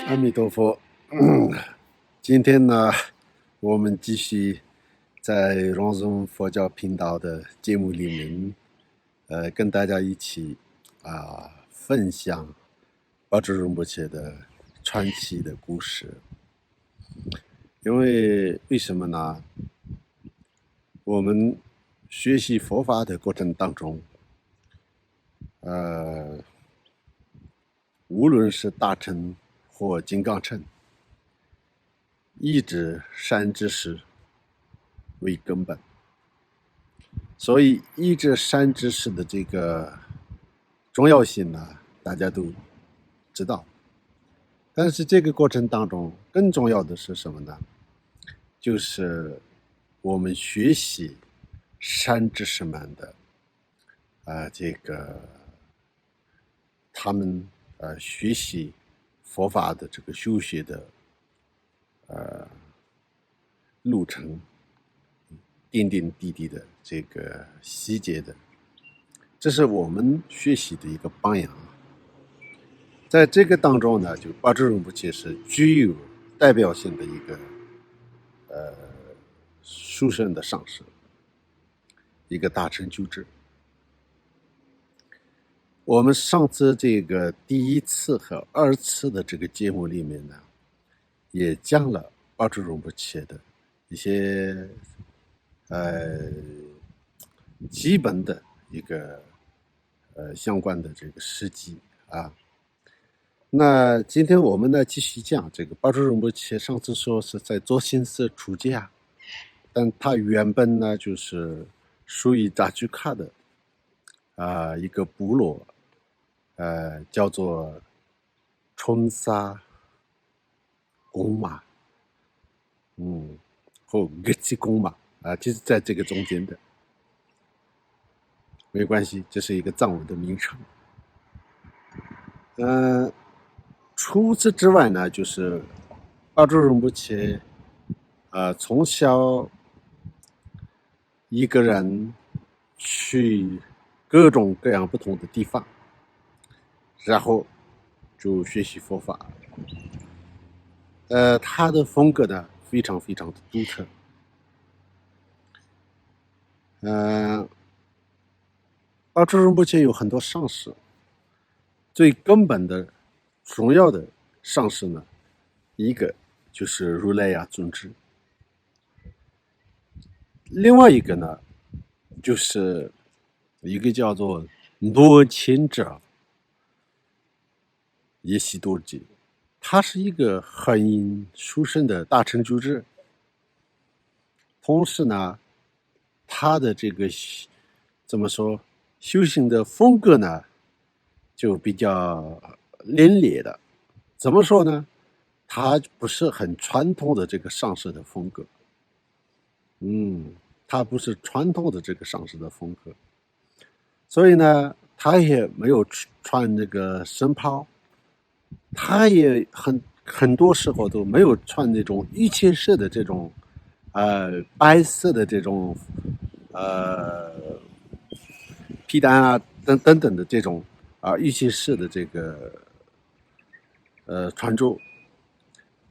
阿弥陀佛。今天呢，我们继续在荣宗佛教频道的节目里面，跟大家一起分享巴珠仁波切的传奇的故事。因为什么呢？我们学习佛法的过程当中，无论是大乘或金刚乘，一直善知识为根本，所以一直善知识的这个重要性呢，大家都知道。但是这个过程当中，更重要的是什么呢？就是我们学习善知识们的他们学习佛法的这个修学的路程，点点滴滴的这个细节的，这是我们学习的一个榜样。在这个当中呢，就巴珠仁波切是具有代表性的一个殊胜的上师，一个大乘救治。我们上次这个第一次和二次的这个节目里面呢，也讲了巴珠仁波切的一些基本的一个相关的这个事迹啊。那今天我们呢继续讲这个巴珠仁波切。上次说是在卓心寺出家，但他原本呢就是属于扎居卡的一个部落，叫做春沙公马，或格吉公马就是在这个中间的，没关系，这是一个藏文的名称。除此之外呢，就是巴珠仁波切从小一个人去各种各样不同的地方，然后就学习佛法。他的风格呢非常非常的独特。巴珠仁波切有很多上师，最根本的重要的上师呢，一个就是如来呀尊者，另外一个呢就是一个叫做罗钦者耶悉多吉，他是一个很殊胜的大乘救治。同时呢，他的这个怎么说修行的风格呢就比较凛冽的。怎么说呢？他不是很传统的这个上师的风格。他不是传统的这个上师的风格，所以呢，他也没有穿这个僧袍，他也很多时候都没有穿那种玉切式的这种白色的这种披单等等的这种玉切式的这个穿着。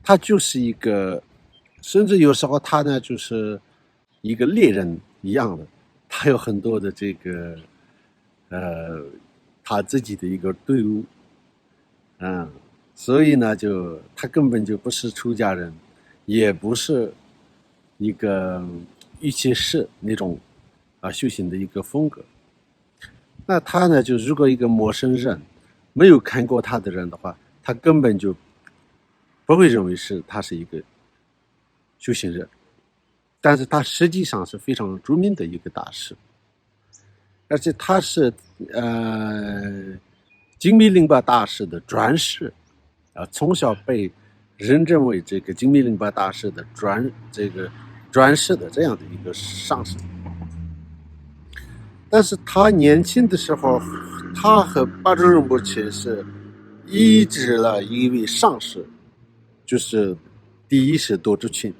他就是一个，甚至有时候他呢就是一个猎人一样的，他有很多的这个他自己的一个队伍，所以呢就他根本就不是出家人，也不是一个玉切式那种修行的一个风格。那他呢就如果一个陌生人没有看过他的人的话，他根本就不会认为他是一个修行人，但是他实际上是非常著名的一个大师，而且他是精密林巴大师的转世，从小被认证为这个精密林巴大师的转世的这样的一个上师。但是他年轻的时候，他和巴珠仁波切是依止了一位上师，就是第一是多智钦。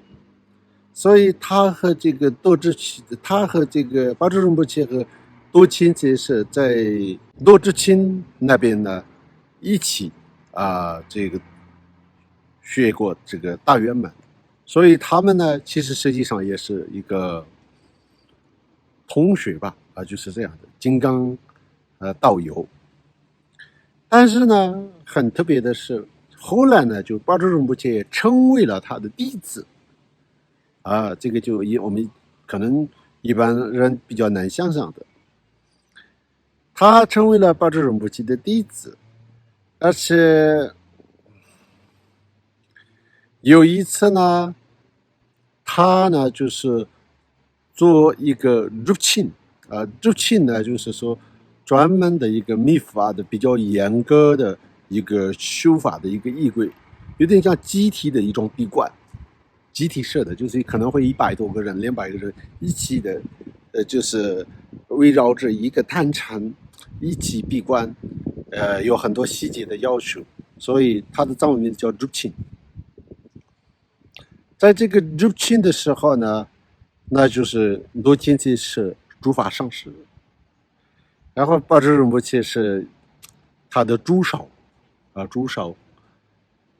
所以他和这个巴珠仁波切和多钦切是在多智钦那边呢一起这个学过这个大圆满，所以他们呢，其实实际上也是一个同学吧，就是这样的金刚道友。但是呢，很特别的是，后来呢，就巴珠仁波切成为了他的弟子这个就我们可能一般人比较难想象的，他成为了巴珠仁波切的弟子，而且有一次呢，他呢就是做一个入侵入侵呢就是说专门的一个密法的比较严格的一个修法的一个仪轨，有点像集体的一种闭关，集体式的，就是可能会100多个人、200个人一起的，就是围绕着一个坛禅一起闭关，有很多细节的要求，所以它的藏文名字叫入侵。在这个入侵的时候呢，那就是罗天齐是诸法上师，然后巴珠仁波切是他的助手助手。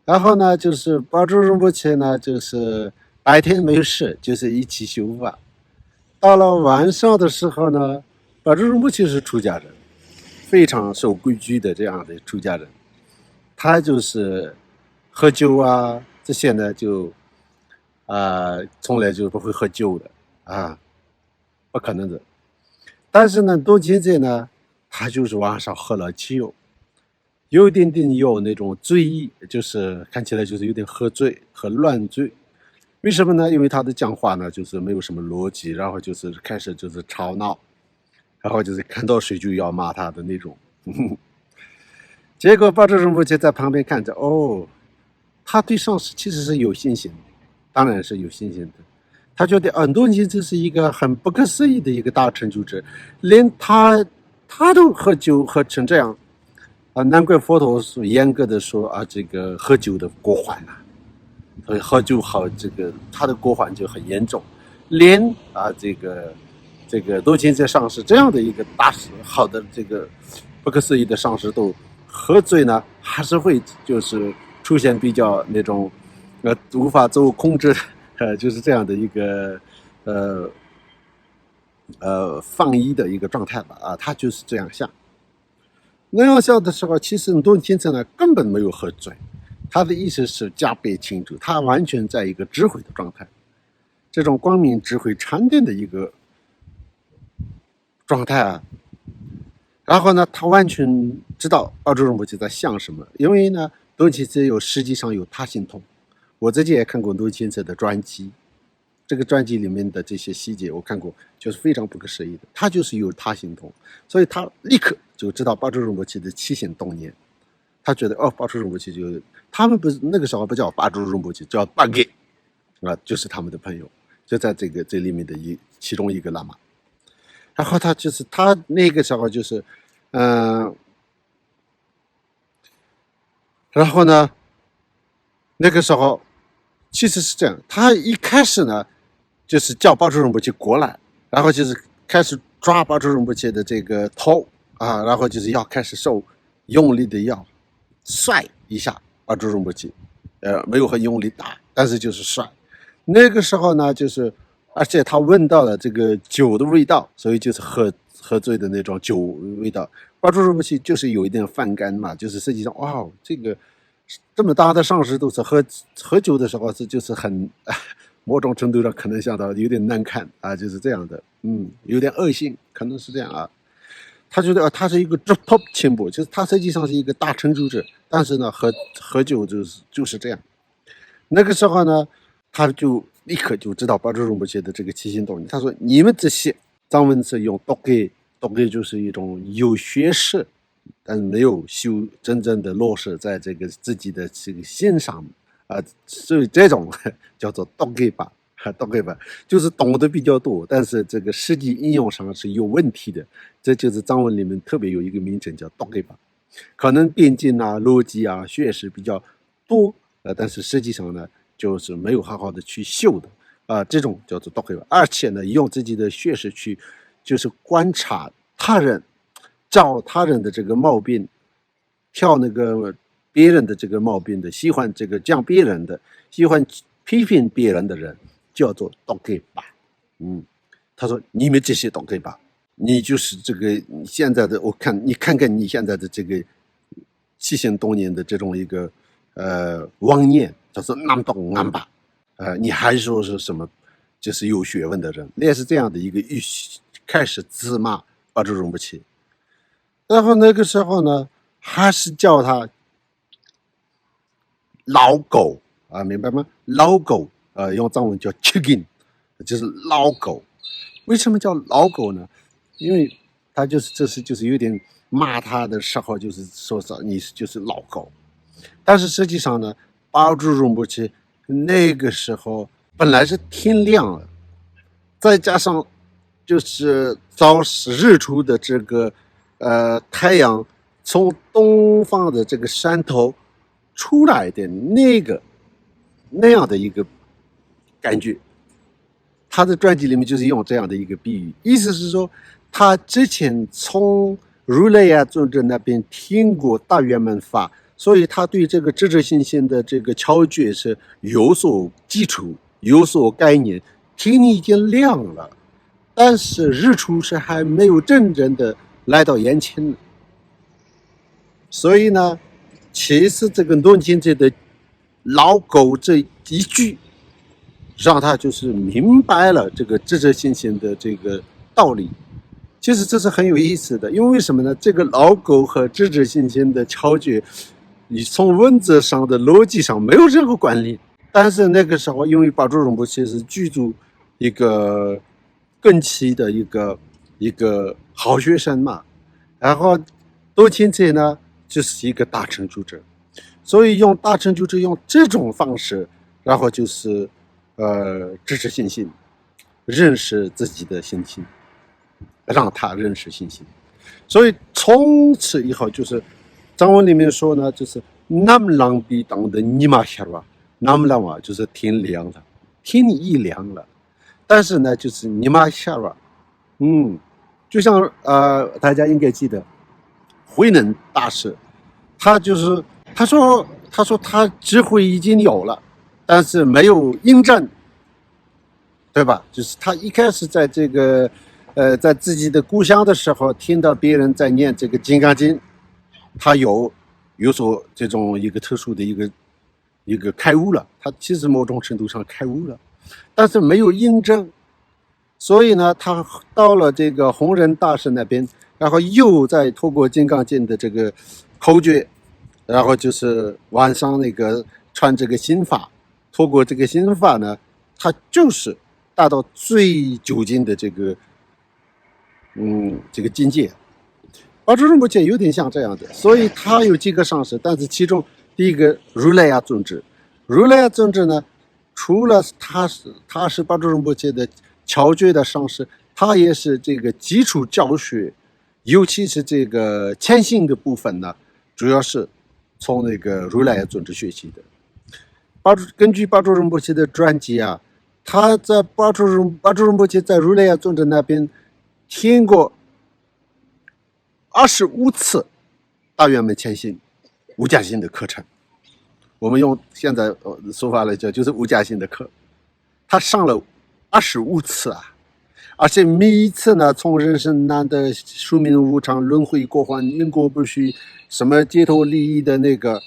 然后呢，就是巴珠仁波切呢，就是白天没有事，就是一起修法。到了晚上的时候呢，巴珠仁波切是出家人，非常守规矩的这样的出家人，他就是喝酒这些呢就从来就不会喝酒的不可能的。但是呢，多金姐呢，他就是晚上喝了酒，有一点点有那种醉意，就是看起来就是有点喝醉和乱醉。为什么呢？因为他的讲话呢，就是没有什么逻辑，然后就是开始就是吵闹，然后就是看到谁就要骂他的那种。结果巴珠仁波切在旁边看着，他对上师其实是有信心的，当然是有信心的。他觉得很多人这是一个很不可思议的一个大成就者，连他都喝酒喝成这样难怪佛陀是严格的说这个喝酒的过患所以喝酒好，这个他的过患就很严重，连这个多金在上师这样的一个大师，好的这个不可思议的上师都喝醉呢，还是会就是出现比较那种无法自我控制就是这样的一个放逸的一个状态吧他就是这样想。那样想的时候，其实多金呢根本没有喝醉，他的意识是加倍清楚，他完全在一个智慧的状态，这种光明智慧禅定的一个状态然后呢，他完全知道巴珠仁波切在想什么，因为呢，多金实际上有他心通。我自己也看过多金的专辑，这个专辑里面的这些细节我看过，就是非常不可思议的。他就是有他心通，所以他立刻就知道巴珠仁波切的起心动念。他觉得巴珠仁波切他们不是那个时候不叫巴珠仁波切，叫巴给就是他们的朋友，就在这里面的其中一个喇嘛。然后他那个时候就是然后呢那个时候其实是这样，他一开始呢就是叫巴珠仁波切过来，然后就是开始抓巴珠仁波切的这个头然后就是要开始用力的要甩一下巴珠仁波切，没有很用力打，但是就是甩。那个时候呢，就是而且他闻到了这个酒的味道，所以就是喝醉的那种酒味道。巴珠仁波切就是有一点反感嘛，就是实际上这个这么大的上师都是喝酒的时候就是很某种程度上可能想到有点难看就是这样的，有点恶心，可能是这样他觉得他是一个 top 前辈，就是他实际上是一个大成就者，但是呢喝酒就是这样。那个时候呢，他就立刻就知道巴珠仁波切的这个起心动念。他说：“你们这些藏文是用多给就是一种有学识，但是没有修真正的落实在这个自己的这个心上所以这种叫做多给吧。”多给吧，就是懂得比较多，但是这个实际应用上是有问题的。这就是藏文里面特别有一个名称叫多给吧，可能边境逻辑学识比较多但是实际上呢，就是没有好好的去修的这种叫做多给吧。而且呢，用自己的学识去就是观察他人，找他人的这个毛病，挑那个别人的这个毛病的，喜欢这个讲别人的，喜欢批评别人的人，叫做倒给吧。他说你们这些倒给吧，你就是这个现在的，你看看你现在的这个7000多年的这种一个妄念，他说那么懂俺吧，你还说是什么，就是有学问的人，类似这样的一个开始自骂巴珠荣不起。然后那个时候呢，还是叫他老狗啊，明白吗？老狗用藏文叫 chicken， 就是老狗。为什么叫老狗呢？因为他就是有点骂他的时候，就是说你就是老狗。但是实际上呢，巴珠荣不起那个时候本来是天亮了，再加上就是日出的这个太阳从东方的这个山头出来的那样的一个感觉。他的传记里面就是用这样的一个比喻，意思是说他之前从如来呀尊者那边听过大圆满法，所以他对这个智者心性的这个窍诀是有所基础，有所概念，天已经亮了，但是日出是还没有真正的来到眼前的。所以呢，其实这个论经者的老狗这一句，让他就是明白了这个智者心性的这个道理。其实这是很有意思的，因为什么呢？这个老狗和智者心性的窍诀，你从文字上的逻辑上没有任何关联。但是那个时候，因为巴珠荣不起是居住一个更期的一个好学生嘛，然后多钦者呢就是一个大成就者，所以用大成就者用这种方式，然后就是支持信心，认识自己的心性，让他认识信心。所以从此以后，就是藏文里面说呢，就是南朗比当的尼玛下吧，南朗啊，就是天亮了，天一亮了，但是呢，就是尼玛下吧，就像大家应该记得慧能大师，他就是他说他智慧已经有了，但是没有印证，对吧？就是他一开始在这个在自己的故乡的时候，听到别人在念这个《金刚经》，他有所这种一个特殊的一个开悟了，他其实某种程度上开悟了，但是没有印证。所以呢，他到了这个弘忍大师那边，然后又再透过《金刚经》的这个口诀，然后就是晚上那个传这个心法，透过这个心法呢，他就是达到最究竟的这个境界。巴珠荣不起有点像这样的，所以他有几个上师，但是其中第一个如来呀尊者，如来呀尊者呢，除了他是巴珠荣不起的窍诀的上师，他也是这个基础教学，尤其是这个谦信的部分呢，主要是从那个如来呀尊者学习的。根据巴珠荣不起的传记啊，他在巴珠荣不起在如来呀尊者那边听过25次大圆满谦信无价性的课程，我们用现在说法来讲，就是无价性的课，他上了25次啊，而且每一次呢，从人生难得、宿命无常、轮回过患、因果不虚，什么街头利益的那个，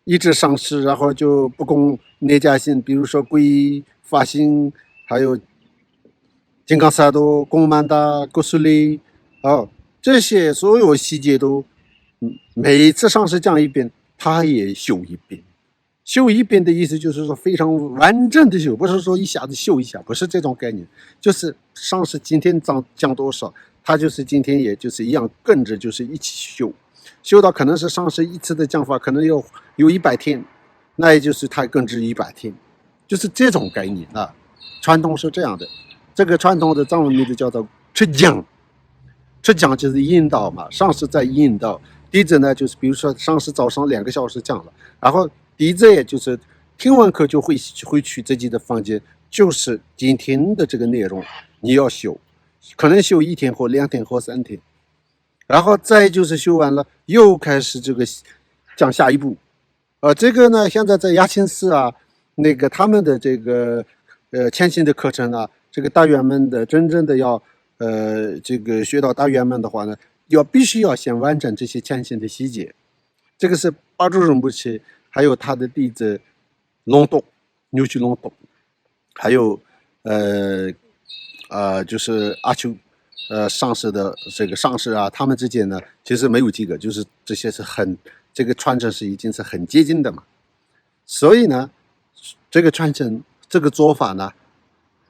一直上师，然后就不共内家心，比如说皈依、发心，还有金刚萨埵、供曼达、古苏利，这些所有细节都，每一次上师讲一遍，他也修一遍。修一遍的意思就是说非常完整的修，不是说一下子修一下，不是这种概念，就是上师今天讲多少，他就是今天也就是一样跟着就是一起修，修到可能是上师一次的讲法可能有100天，那也就是他跟着100天，就是这种概念啊。传统是这样的，这个传统的藏文名字叫做出讲，出讲就是引导嘛，上师在引导，弟子呢就是比如说上师早上2个小时讲了，然后弟子也就是听完课就会去自己的房间，就是今天的这个内容你要修，可能修1天或2天或3天，然后再就是修完了又开始这个讲下一步。这个呢，现在在亚青寺啊，那个他们的这个谦信的课程啊，这个大圆满的真正的要这个学到大圆满的话呢，必须要先完整这些谦信的细节。这个是巴珠仁波切，还有他的弟子龙洞、牛须龙洞，还有就是阿丘上师的这个上师啊，他们之间呢其实没有几个，就是这些是这个传承是已经是很接近的嘛。所以呢，这个传承这个做法呢，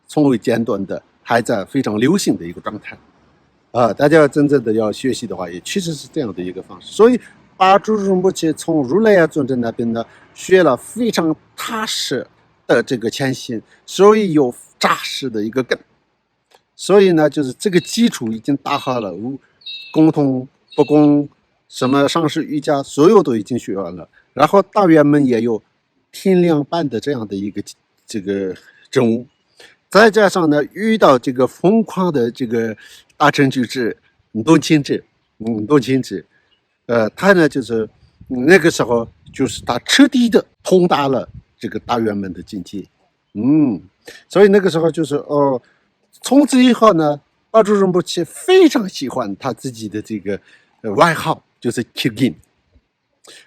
从未间断的，还在非常流行的一个状态。大家真正的要学习的话，也确实是这样的一个方式。所以巴珠仁波切从如来呀尊者那边呢，学了非常踏实的这个谦信，所以有扎实的一个根。所以呢，就是这个基础已经打好了，共同不共什么上师瑜伽，所有都已经学完了。然后大圆满也有天量般的这样的一个这个证悟，再加上呢，遇到这个疯狂的这个大成就智多亲智，他呢就是那个时候就是他彻底的通达了这个大圆满的境界，所以那个时候就是从此以后呢，巴珠仁波切非常喜欢他自己的这个外号，就是 Kirgin。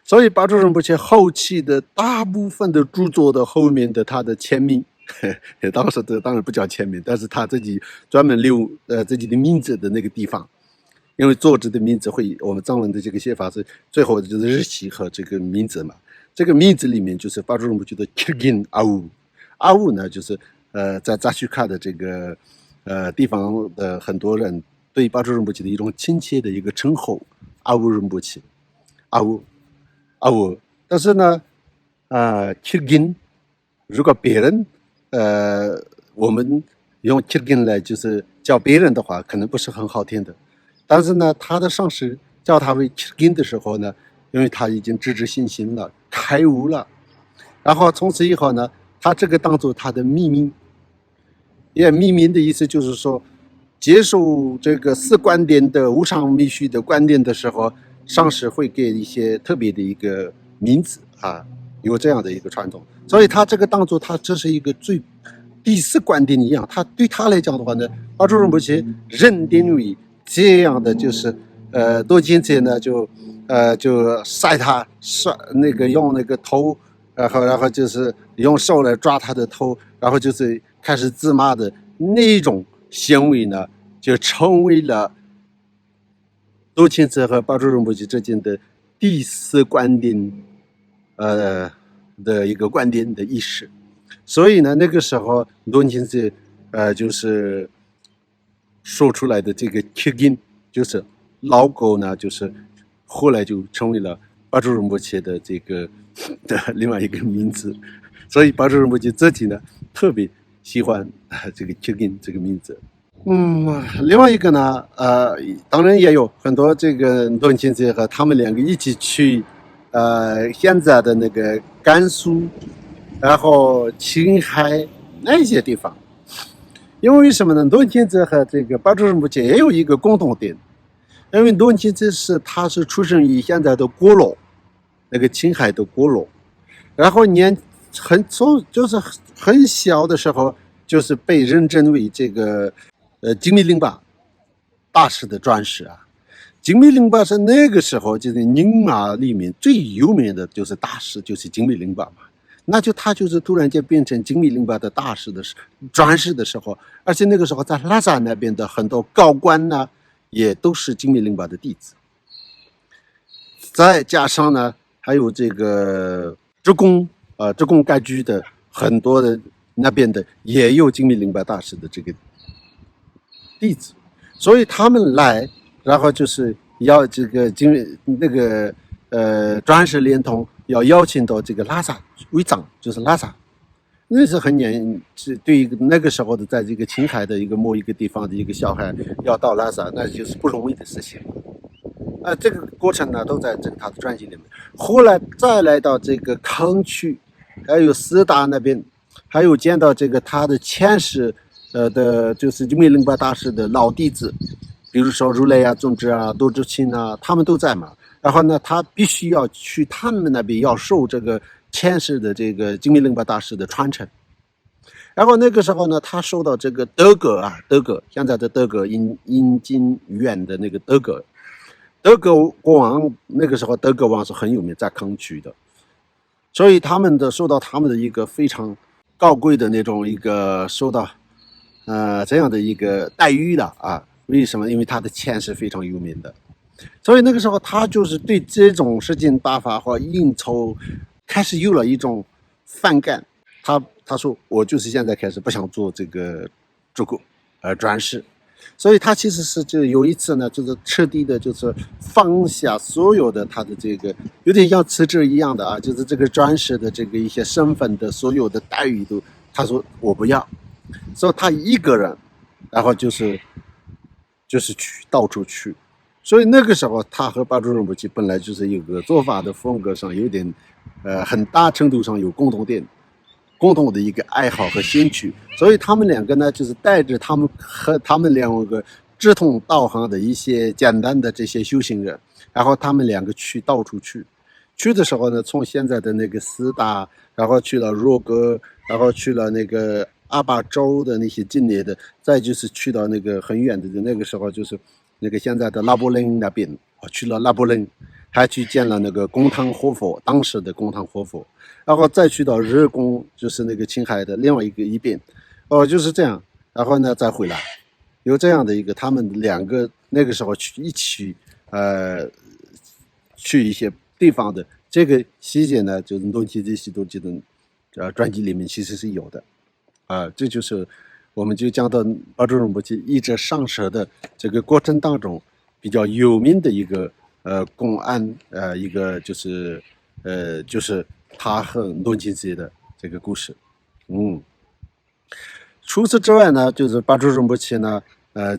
所以巴珠仁波切后期的大部分的著作的后面的他的签名，当时当然不叫签名，但是他自己专门留自己的名字的那个地方，因为作者的名字我们藏文的这个写法是最后就是日期和这个名字嘛。这个名字里面就是巴珠仁波切的 Kirgin 阿兀呢，就是在扎须卡的这个地方的很多人对巴珠仁波切的一种亲切的一个称呼，阿兀仁波切，阿兀。但是呢Kirgin 如果别人我们用 Kirgin 来就是叫别人的话，可能不是很好听的。但是呢，他的上师叫他为 Kirgin 的时候呢，因为他已经直至信心了，开悟了，然后从此以后呢，他这个当做他的秘名。秘名的意思就是说，接受这个四观点的无上密续的观点的时候，上师会给一些特别的一个名字有这样的一个传统。所以他这个当做他这是一个第四观点一样，他对他来讲的话呢，巴珠仁波切认定为这样的，就是多金者呢就那个用那个头，然后就是用手来抓他的头，然后就是开始自骂的那种行为呢，就成为了多钦者和巴珠仁波切之间的第四观点的一个观点的意识。所以呢，那个时候多钦者就是说出来的这个 Kirgin 就是老狗呢，就是后来就成为了巴珠仁波切的这个的另外一个名字。所以巴珠仁波切自己呢特别喜欢这个 Kirgin 这个名字。另外一个呢，当然也有很多这个多钦者和他们两个一起去现在的那个甘肃，然后青海那些地方。因为什么呢？多钦者和这个巴珠仁波切也有一个共同点，因为多钦者他是出生于现在的锅炉，那个青海的锅炉，然后就是很小的时候就是被认证为这个精密林巴大师的转世啊。精密林巴是那个时候就是宁玛里面最有名的就是大师，就是精密林巴嘛。那他就是突然间变成精密林巴的大师的转世的时候，而且那个时候在拉萨那边的很多高官呢，也都是精密林巴的弟子。再加上呢，还有这个职工盖居的很多的那边的也有精密林巴大师的这个弟子，所以他们来，然后就是要这个转世连通，要邀请到这个拉萨为长，就是拉萨。那是对于那个时候的在这个青海的某一个地方的一个小孩要到拉萨，那就是不容易的事情。这个过程呢都在他的传记里面。后来再来到这个康区，还有斯达那边，还有见到这个他的前世的就是精密林巴大师的老弟子，比如说如来啊、宗智啊、多智钦啊，他们都在嘛。然后呢，他必须要去他们那边要受这个前世的这个精密灵巴大师的传承。然后那个时候呢，他受到这个德格现在的德格阴经院的那个德格国王，那个时候德格王是很有名，在康区的，所以受到他们的一个非常高贵的那种一个受到这样的一个待遇的啊。为什么？因为他的钱是非常有名的，所以那个时候他就是对这种事情打发或应酬开始有了一种反感。他说我就是现在开始不想做这个专事，所以他其实是就有一次呢，就是彻底的就是放下所有的他的这个有点像辞职一样的啊，就是这个专事的这个一些身份的所有的待遇都，他说我不要，所以他一个人，然后就是去到处去。所以那个时候他和巴珠仁波齐本来就是一个做法的风格上有点很大程度上有共同的一个爱好和兴趣，所以他们两个呢，就是带着他们两个志同道合的一些简单的这些修行人，然后他们两个到处去的时候呢，从现在的那个斯大，然后去了若戈，然后去了那个阿巴州的那些境内的，再就是去到那个很远的，那个时候就是那个现在的拉卜楞那边，去了拉卜楞，还去见了那个贡汤活佛，当时的贡汤活佛，然后再去到日宫，就是那个青海的另外一边，就是这样，然后呢再回来，有这样的一个，他们两个那个时候一起去一些地方的这个细节呢，就是东西这些东西的专辑里面其实是有的，这就是我们就讲到巴珠仁波齐一直上舌的这个过程当中比较有名的一个公案，一个就是他和伦琴寺的这个故事。除此之外呢，就是巴珠仁波齐呢，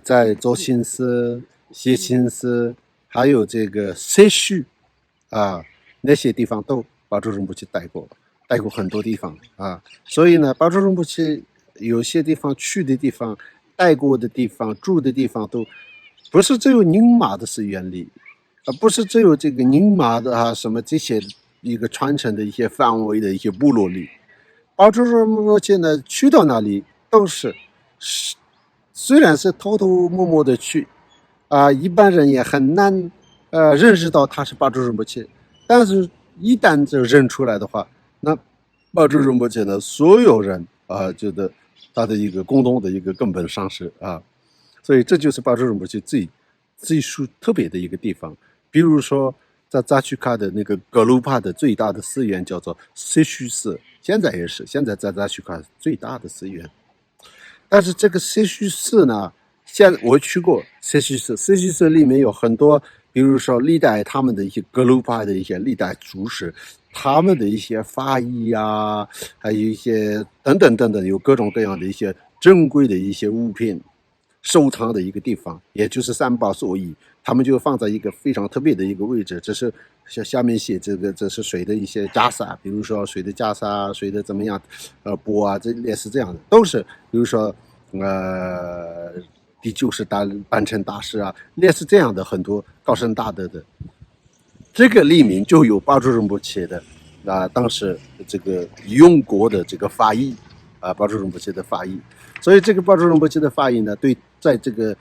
在周辛寺、谢钦寺，还有这个塞须那些地方都巴珠仁波齐带过很多地方啊。所以呢，巴珠仁波齐有些地方去的地方、带过的地方、住的地方，都不是只有宁玛的寺院里，不是只有这个宁玛的什么这些一个传承的一些范围的一些部落里，巴珠仁波齐呢去到那里都是虽然是偷偷摸摸的去一般人也很难认识到他是巴珠仁波齐，但是一旦就认出来的话，那巴珠仁波齐呢，所有人觉得他的一个共同的一个根本上师所以这就是巴珠仁波齐最特别的一个地方。比如说在扎曲卡的那个格鲁帕的最大的寺院叫做塞须寺，现在也是现在在扎曲卡最大的寺院。但是这个塞须寺呢，我去过塞须寺里面有很多，比如说历代他们的一些格鲁帕的一些历代祖师，他们的一些法衣还有一些等等，有各种各样的一些珍贵的一些物品收藏的一个地方，也就是三宝所依，他们就放在一个非常特别的一个位置。这是下面写这是水的一些袈裟，比如说水的袈裟，水的怎么样钵这类似这样的，都是比如说第90班禅大师类似这样的很多高僧大德的，这个里面就有巴珠仁波齐的当时这个用国的这个法义巴珠仁波齐的法义。所以这个巴珠仁波齐的法义呢，对在这个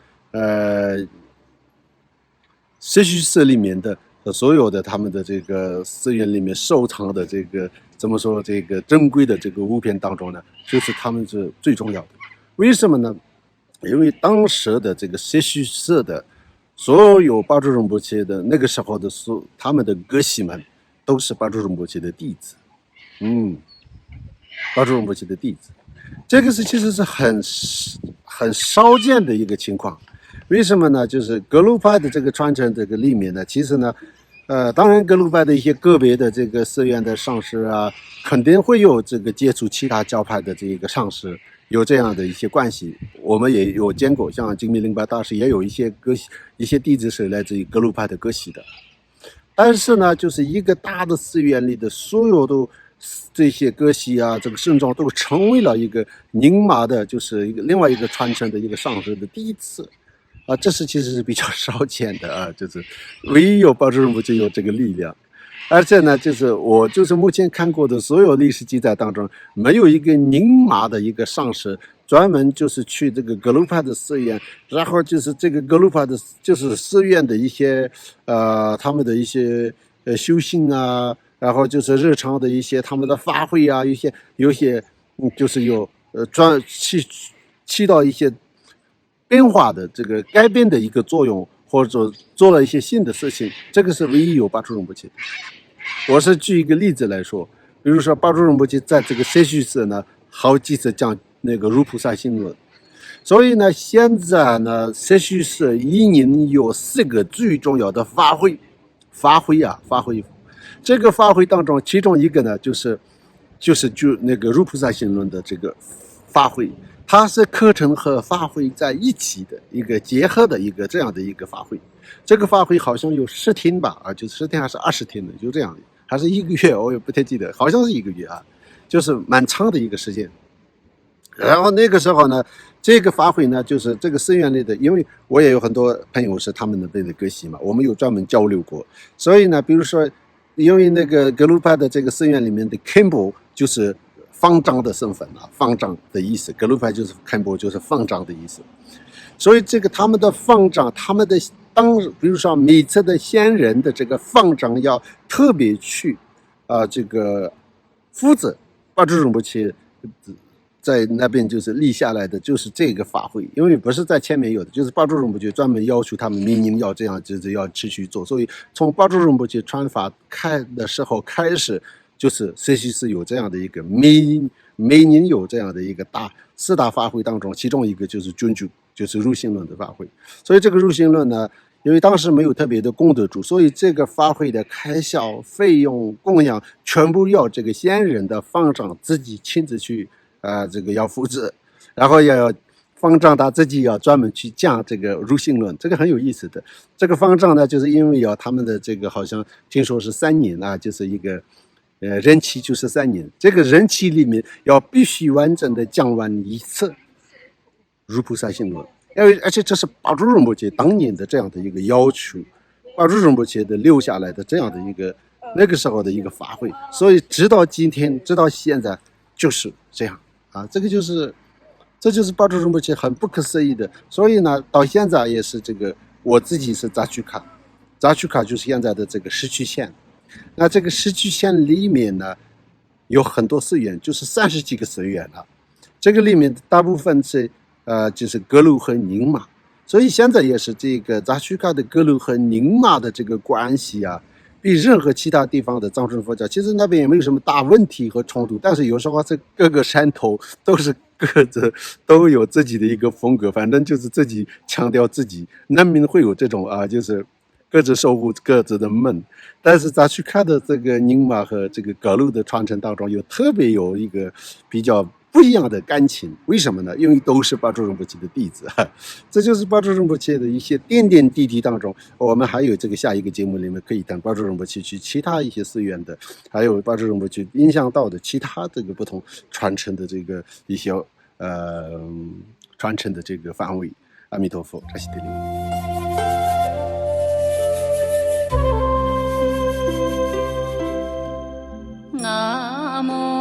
舍须寺里面的所有的他们的这个寺院里面收藏的这个怎么说这个珍贵的这个物品当中呢，就是他们是最重要的。为什么呢？因为当时的这个舍须寺的所有巴珠仁波齐的那个时候的他们的格西们都是巴珠仁波齐的弟子，巴珠仁波齐的弟子，这个其实是很少见的一个情况。为什么呢？就是格鲁派的这个传承这个里面呢，其实呢，当然格鲁派的一些个别的这个寺院的上师肯定会有这个接触其他教派的这个上师，有这样的一些关系。我们也有见过，像精密灵巴大师也有一些弟子是来自于格鲁派的格西的。但是呢，就是一个大的寺院里的所有都这些格西这个圣众都成为了一个宁玛的，就是另外一个传承的一个上师的第一次这是其实是比较少见的啊，就是唯一有巴珠仁波切有这个力量。而且呢，就是我就是目前看过的所有历史记载当中，没有一个宁玛的一个上师专门就是去这个格鲁派的寺院，然后就是这个格鲁派的，就是寺院的一些他们的一些修行啊，然后就是日常的一些他们的法会啊，有些就是有起到一些变化的这个改变的一个作用，或者做了一些新的事情，这个是唯一有巴珠仁波切的。我是举一个例子来说，比如说巴珠仁波切在这个摄虚寺呢，好几次讲那个如菩萨行论，所以呢，现在呢，摄虚寺一年有4个最重要的法会，这个法会当中，其中一个呢，就是那个如菩萨行论的这个法会，它是课程和法会在一起的一个结合的一个这样的一个法会。这个法会好像有10天吧，就是10天还是20天的，就这样的，还是1个月，我也不太记得，好像是1个月啊，就是蛮长的一个时间。然后那个时候呢，这个法会呢，就是这个寺院里的，因为我也有很多朋友是他们那边的歌系嘛，我们有专门交流过，所以呢，比如说，因为那个格鲁派的这个寺院里面的 Khenpo 就是方丈的身份啊，方丈的意思，格鲁派就是 Khenpo 就是方丈的意思，所以这个他们的方丈，他们的比如说每次的先人的这个方丈要特别去这个负责巴珠仁波切在那边就是立下来的就是这个法会，因为不是在前面有的，就是巴珠仁波切专门要求他们每年要这样，就是要持续做，所以从巴珠仁波切传法的时候开始，就是摄虚寺有这样的一个每年有这样的一个4大法会当中，其中一个就是遵据就是入信论的法会，所以这个入信论呢，因为当时没有特别的功德主，所以这个法会的开销、费用、供养全部要这个先人的方丈自己亲自去这个要负责，然后要方丈他自己要专门去讲这个入信论，这个很有意思的。这个方丈呢，就是因为他们的这个好像听说是3年啊，就是一个任期就是3年，这个任期里面要必须完整的讲完一次如菩萨行论。而且这是巴珠仁波切当年的这样的一个要求，巴珠仁波切的留下来的这样的一个那个时候的一个法会，所以直到今天，直到现在就是这样啊，这就是巴珠仁波切很不可思议的。所以呢，到现在也是这个我自己是扎曲卡就是现在的这个市区县。那这个市区县里面呢，有很多寺院，就是30几个寺院了。这个里面大部分是就是格鲁和宁玛，所以现在也是这个扎曲卡的格鲁和宁玛的这个关系啊，比任何其他地方的藏传佛教，其实那边也没有什么大问题和冲突，但是有时候这各个山头都是各自都有自己的一个风格，反正就是自己强调自己，难免会有这种就是各自守护各自的门。但是扎曲卡的这个宁玛和这个格鲁的传承当中，特别有一个比较不一样的感情，为什么呢？因为都是巴珠仁波切的弟子，这就是巴珠仁波切的一些点点滴滴当中。我们还有这个下一个节目里面可以谈巴珠仁波切去其他一些寺院的，还有巴珠仁波切影响到的其他这个不同传承的这个一些传承的这个范围。阿弥陀佛，扎西德利。南无